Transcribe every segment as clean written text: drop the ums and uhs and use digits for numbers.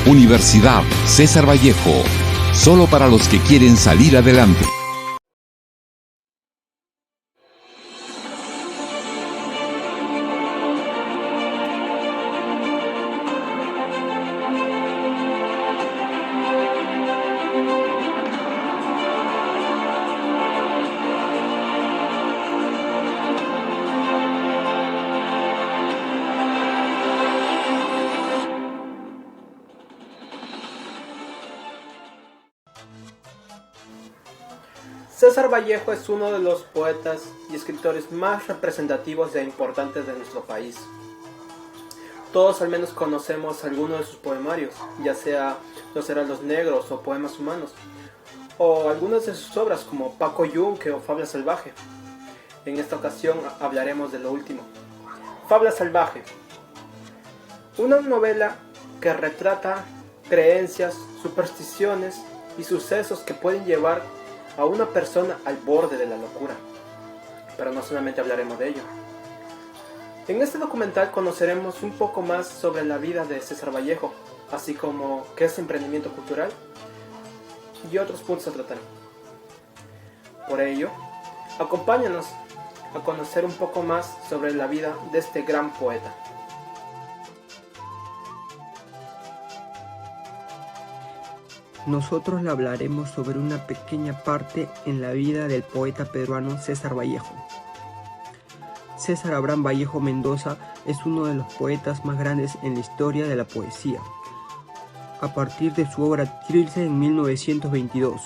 Universidad César Vallejo, solo para los que quieren salir adelante. César Vallejo es uno de los poetas y escritores más representativos e importantes de nuestro país. Todos al menos conocemos algunos de sus poemarios, ya sea Los Heraldos Negros o Poemas Humanos, o algunas de sus obras como Paco Yunque o Fabla Salvaje. En esta ocasión hablaremos de lo último. Fabla Salvaje, una novela que retrata creencias, supersticiones y sucesos que pueden llevar a una persona al borde de la locura. Pero no solamente hablaremos de ello. En este documental conoceremos un poco más sobre la vida de César Vallejo, así como qué es emprendimiento cultural y otros puntos a tratar. Por ello, acompáñanos a conocer un poco más sobre la vida de este gran poeta. Nosotros le hablaremos sobre una pequeña parte en la vida del poeta peruano César Vallejo. César Abraham Vallejo Mendoza es uno de los poetas más grandes en la historia de la poesía. A partir de su obra Trilce en 1922,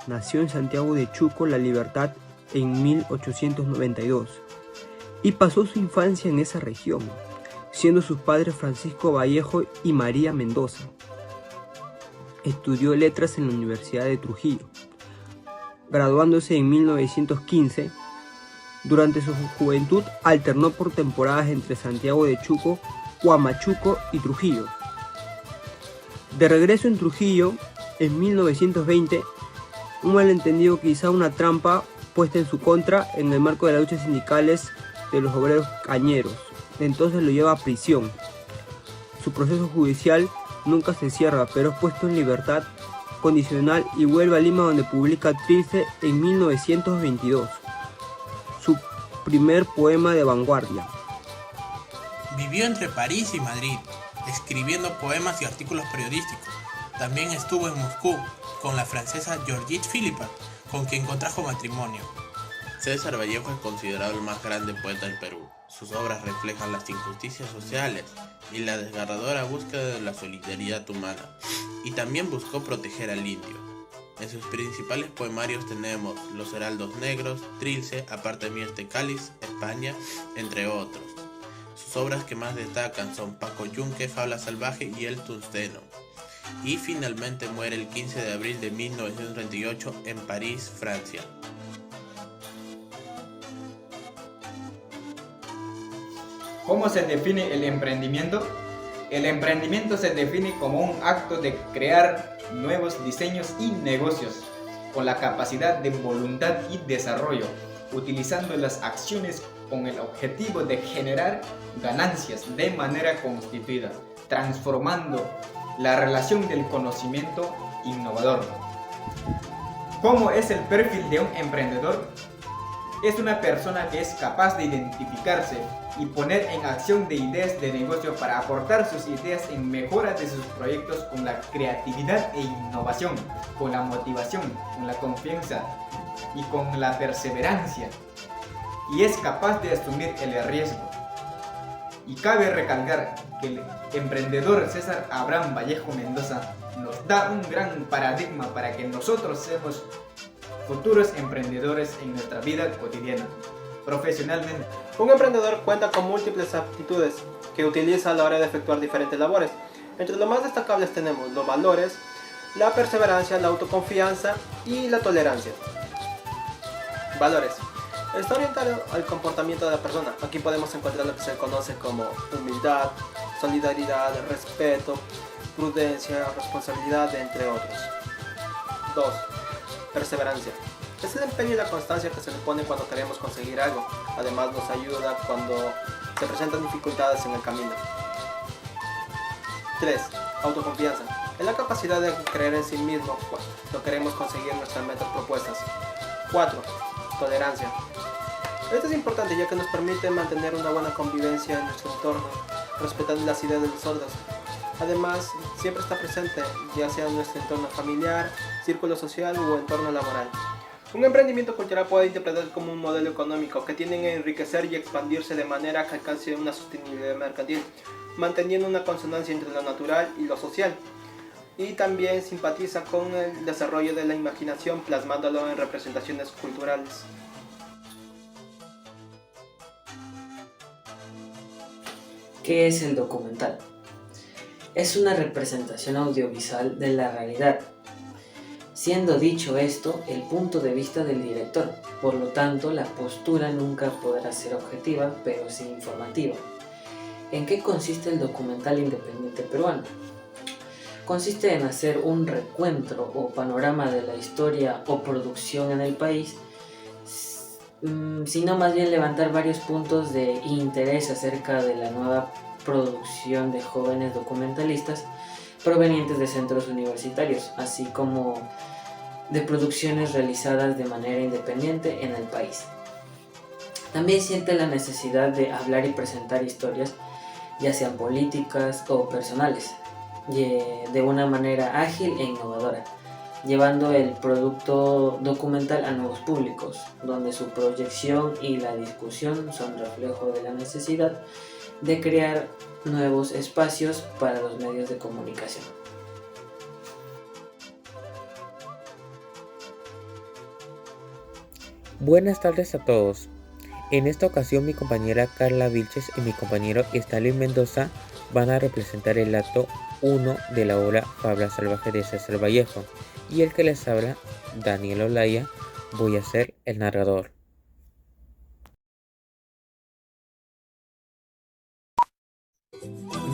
nació en Santiago de Chuco, La Libertad, en 1892, y pasó su infancia en esa región, siendo sus padres Francisco Vallejo y María Mendoza. Estudió letras en la Universidad de Trujillo, graduándose en 1915. Durante su juventud alternó por temporadas entre Santiago de Chuco, Huamachuco y Trujillo. De regreso en Trujillo, en 1920, un malentendido, quizá una trampa puesta en su contra en el marco de las luchas sindicales de los obreros cañeros, entonces lo lleva a prisión. Su proceso judicial nunca se cierra, pero es puesto en libertad condicional y vuelve a Lima, donde publica Trilce en 1922, su primer poema de vanguardia. Vivió entre París y Madrid, escribiendo poemas y artículos periodísticos. También estuvo en Moscú con la francesa Georgette Philippa, con quien contrajo matrimonio. César Vallejo es considerado el más grande poeta del Perú. Sus obras reflejan las injusticias sociales y la desgarradora búsqueda de la solidaridad humana, y también buscó proteger al indio. En sus principales poemarios tenemos Los Heraldos Negros, Trilce, Aparte de mí este cáliz, España, entre otros. Sus obras que más destacan son Paco Yunque, Fabla Salvaje y El Tungsteno. Y finalmente muere el 15 de abril de 1938 en París, Francia. ¿Cómo se define el emprendimiento? El emprendimiento se define como un acto de crear nuevos diseños y negocios, con la capacidad de voluntad y desarrollo, utilizando las acciones con el objetivo de generar ganancias de manera constituida, transformando la relación del conocimiento innovador. ¿Cómo es el perfil de un emprendedor? Es una persona que es capaz de identificarse y poner en acción de ideas de negocio para aportar sus ideas en mejora de sus proyectos con la creatividad e innovación, con la motivación, con la confianza y con la perseverancia. Y es capaz de asumir el riesgo. Y cabe recalcar que el emprendedor César Abraham Vallejo Mendoza nos da un gran paradigma para que nosotros seamos futuros emprendedores en nuestra vida cotidiana, profesionalmente. Un emprendedor cuenta con múltiples aptitudes que utiliza a la hora de efectuar diferentes labores. Entre los más destacables tenemos los valores, la perseverancia, la autoconfianza y la tolerancia. Valores. Está orientado al comportamiento de la persona. Aquí podemos encontrar lo que se conoce como humildad, solidaridad, respeto, prudencia, responsabilidad, entre otros. 2. Perseverancia. Es el empeño y la constancia que se le pone cuando queremos conseguir algo. Además nos ayuda cuando se presentan dificultades en el camino. 3. Autoconfianza. Es la capacidad de creer en sí mismo cuando queremos conseguir nuestras metas propuestas. 4. Tolerancia. Esto es importante ya que nos permite mantener una buena convivencia en nuestro entorno, respetando las ideas de los otros. Además, siempre está presente, ya sea en nuestro entorno familiar, círculo social o entorno laboral. Un emprendimiento cultural puede interpretarse como un modelo económico que tiende a enriquecer y expandirse de manera que alcance una sostenibilidad mercantil, manteniendo una consonancia entre lo natural y lo social. Y también simpatiza con el desarrollo de la imaginación, plasmándolo en representaciones culturales. ¿Qué es el documental? Es una representación audiovisual de la realidad. Siendo dicho esto, el punto de vista del director, por lo tanto, la postura nunca podrá ser objetiva, pero sí informativa. ¿En qué consiste el documental independiente peruano? Consiste en hacer un recuento o panorama de la historia o producción en el país, sino más bien levantar varios puntos de interés acerca de la nueva producción de jóvenes documentalistas provenientes de centros universitarios, así como de producciones realizadas de manera independiente en el país. También siente la necesidad de hablar y presentar historias, ya sean políticas o personales, de una manera ágil e innovadora, llevando el producto documental a nuevos públicos, donde su proyección y la discusión son reflejo de la necesidad de crear nuevos espacios para los medios de comunicación. Buenas tardes a todos. En esta ocasión mi compañera Carla Vilches y mi compañero Stalin Mendoza van a representar el acto 1 de la obra Fabla Salvaje de César Vallejo, y el que les habla, Daniel Olaya, voy a ser el narrador.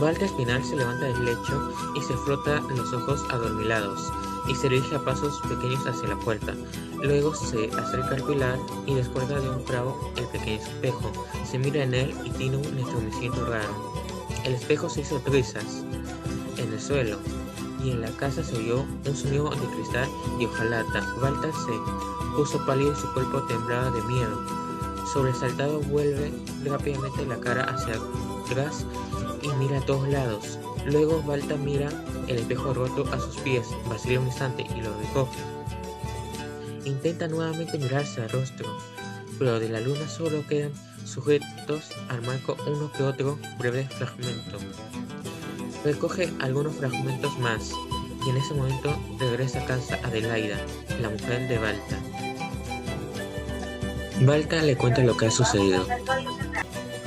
Balta Espinal se levanta del lecho y se frota los ojos adormilados y se dirige a pasos pequeños hacia la puerta. Luego se acerca al pilar y descuelga de un clavo el pequeño espejo. Se mira en él y tiene un estremecimiento raro. El espejo se hizo trizas en el suelo y en la casa se oyó un sonido de cristal y hojalata. Balta se puso pálido y su cuerpo temblaba de miedo. Sobresaltado vuelve rápidamente la cara hacia atrás y mira a todos lados. Luego Balta mira el espejo roto a sus pies, vacila un instante y lo recoge. Intenta nuevamente mirarse al rostro, pero de la luna solo quedan sujetos al marco uno que otro breve fragmento. Recoge algunos fragmentos más y en ese momento regresa a casa Adelaida, la mujer de Balta. Balta le cuenta lo que ha sucedido.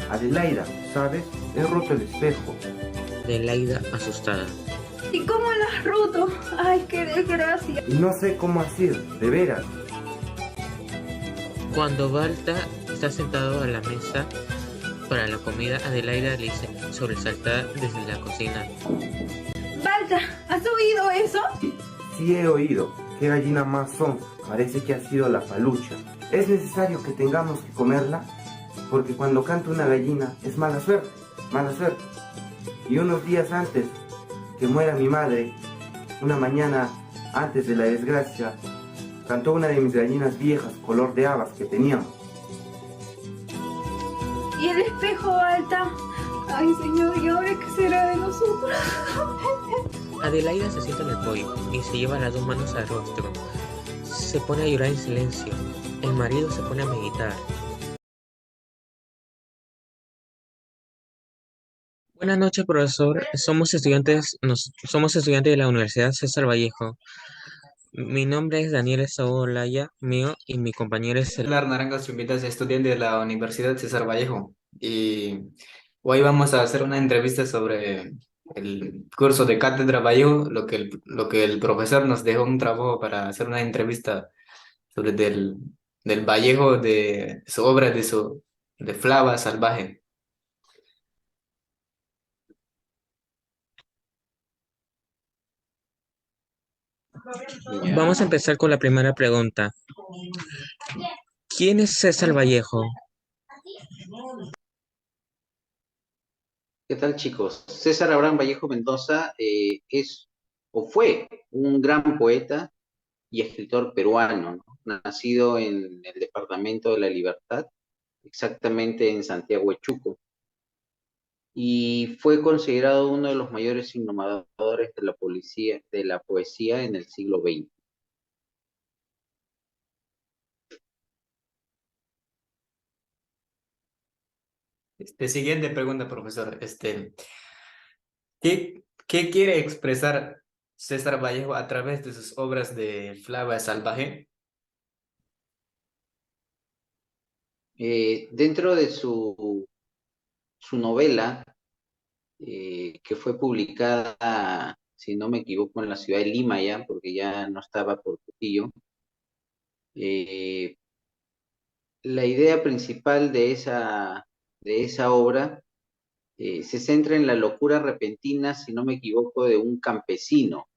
Adelaida, ¿sabes? He roto el espejo. Adelaida asustada. ¿Y cómo lo has roto? ¡Ay, qué desgracia! Y no sé cómo ha sido, de veras. Cuando Balta está sentado a la mesa para la comida, Adelaida le dice, sobresaltada desde la cocina. Balta, ¿has oído eso? Sí he oído. ¿Qué gallina más son? Parece que ha sido la palucha. ¿Es necesario que tengamos que comerla? Porque cuando canta una gallina es mala suerte, mala suerte. Y unos días antes que muera mi madre, una mañana antes de la desgracia, cantó una de mis gallinas viejas, color de habas que teníamos. ¿Y el espejo, Balta? Ay, señor, ¿y ahora qué será de nosotros? Adelaida se sienta en el podio y se lleva las dos manos al rostro. Se pone a llorar en silencio. El marido se pone a meditar. Buenas noches, profesor. Somos estudiantes de la Universidad César Vallejo. Mi nombre es Daniel Olaya, mío, y mi compañero es el... Naranjas Chumbitas, estudiante de la Universidad César Vallejo. Y hoy vamos a hacer una entrevista sobre el curso de Cátedra Vallejo, lo que el profesor nos dejó un trabajo para hacer una entrevista sobre del Vallejo, de su obra, de Flava Salvaje. Vamos a empezar con la primera pregunta. ¿Quién es César Vallejo? ¿Qué tal, chicos? César Abraham Vallejo Mendoza es o fue un gran poeta y escritor peruano, ¿no? Nacido en el departamento de La Libertad, exactamente en Santiago de Chuco, y fue considerado uno de los mayores innovadores de la poesía en el siglo XX. Siguiente pregunta, profesor. ¿Qué quiere expresar César Vallejo a través de sus obras de Flava Salvaje? Dentro de su novela, que fue publicada, si no me equivoco, en la ciudad de Lima ya, porque ya no estaba por Trujillo, eh, la idea principal de esa obra se centra en la locura repentina, si no me equivoco, de un campesino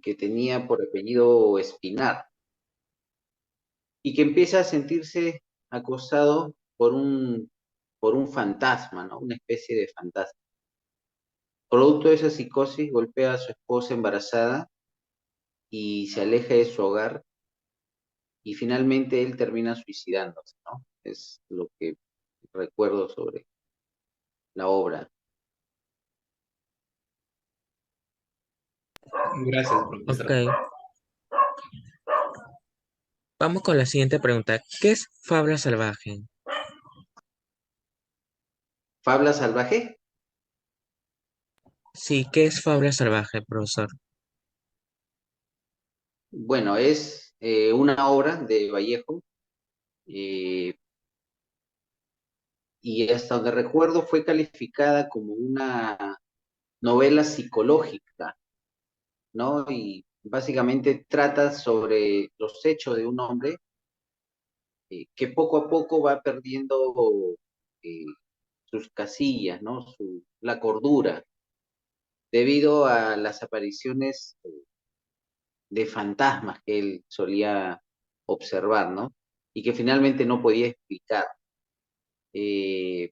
que tenía por apellido Espinar y que empieza a sentirse acosado por un fantasma, ¿no? Una especie de fantasma. Producto de esa psicosis, golpea a su esposa embarazada y se aleja de su hogar y finalmente él termina suicidándose, ¿no? Es lo que recuerdo sobre la obra. Gracias, Ok, profesor. vamos con la siguiente pregunta. ¿Qué es fabla salvaje? ¿Fabla salvaje? Sí, ¿qué es fabla salvaje, profesor? Bueno, es una obra de Vallejo eh, y hasta donde recuerdo fue calificada como una novela psicológica, ¿no? Y básicamente trata sobre los hechos de un hombre que poco a poco va perdiendo eh, sus casillas, ¿no? La cordura, debido a las apariciones de fantasmas que él solía observar, ¿no? Y que finalmente no podía explicar. Eh,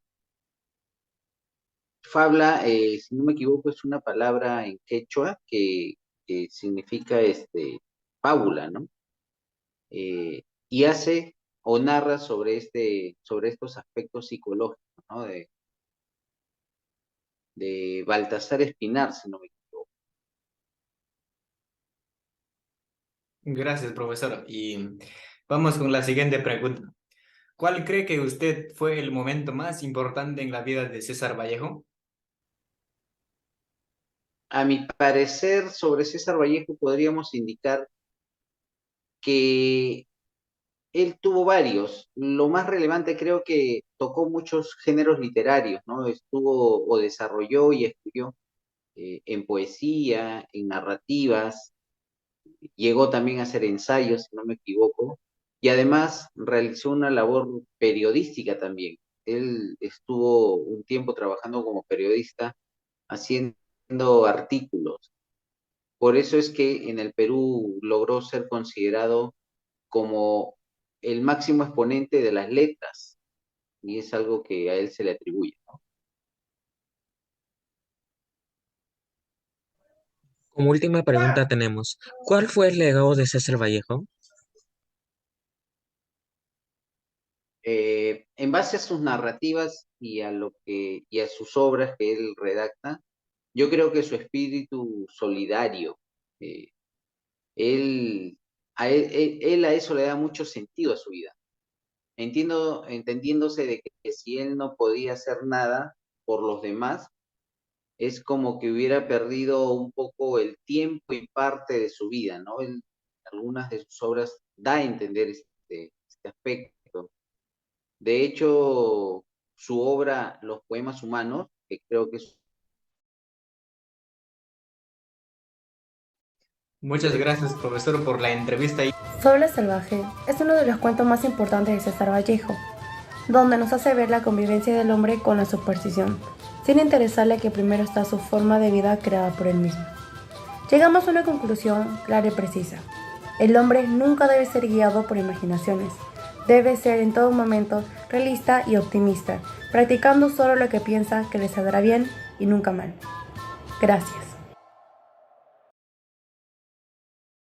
Fabla, si no me equivoco, es una palabra en quechua que significa fábula, ¿no? Y hace o narra sobre estos aspectos psicológicos, ¿no? De Baltasar Espinar, si no me equivoco. Gracias, profesor. Y vamos con la siguiente pregunta. ¿Cuál cree que usted fue el momento más importante en la vida de César Vallejo? A mi parecer, sobre César Vallejo podríamos indicar que él tuvo varios. Lo más relevante creo que tocó muchos géneros literarios, ¿no? Estuvo o desarrolló y escribió en poesía, en narrativas, llegó también a hacer ensayos, si no me equivoco, y además realizó una labor periodística también. Él estuvo un tiempo trabajando como periodista, haciendo artículos. Por eso es que en el Perú logró ser considerado como el máximo exponente de las letras, y es algo que a él se le atribuye, ¿no? Como última pregunta tenemos, ¿cuál fue el legado de César Vallejo? En base a sus narrativas y a sus obras que él redacta, yo creo que su espíritu solidario, eh, él, él a eso le da mucho sentido a su vida. Entendiéndose de que si él no podía hacer nada por los demás, es como que hubiera perdido un poco el tiempo y parte de su vida, ¿no? Él, algunas de sus obras da a entender este aspecto. De hecho, su obra, Los poemas humanos, que creo que es... Muchas gracias, profesor, por la entrevista. Fabla Salvaje es uno de los cuentos más importantes de César Vallejo, donde nos hace ver la convivencia del hombre con la superstición, sin interesarle que primero está su forma de vida creada por él mismo. Llegamos a una conclusión clara y precisa. El hombre nunca debe ser guiado por imaginaciones, Debe ser en todo momento realista y optimista, practicando solo lo que piensa que les saldrá bien y nunca mal. Gracias.